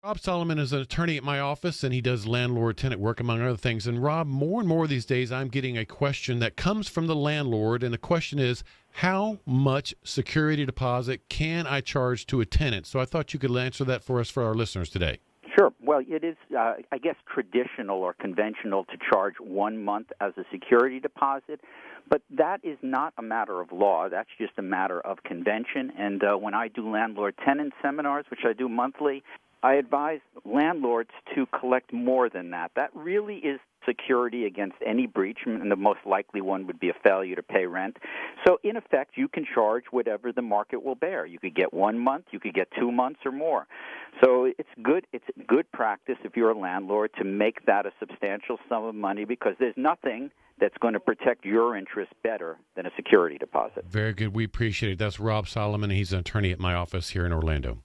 Rob Solomon is an attorney at my office, and he does landlord-tenant work, among other things. And Rob, more and more these days, I'm getting a question that comes from the landlord, and the question is, how much security deposit can I charge to a tenant? So I thought you could answer that for us for our listeners today. Sure. Well, it is, I guess, traditional or conventional to charge 1 month as a security deposit, but that is not a matter of law. That's just a matter of convention. And when I do landlord-tenant seminars, which I do monthly, I advise landlords to collect more than that. That really is security against any breach, and the most likely one would be a failure to pay rent. So, in effect, you can charge whatever the market will bear. You could get 1 month, you could get 2 months or more. So it's good practice if you're a landlord to make that a substantial sum of money, because there's nothing that's going to protect your interest better than a security deposit. Very good. We appreciate it. That's Rob Solomon. He's an attorney at my office here in Orlando.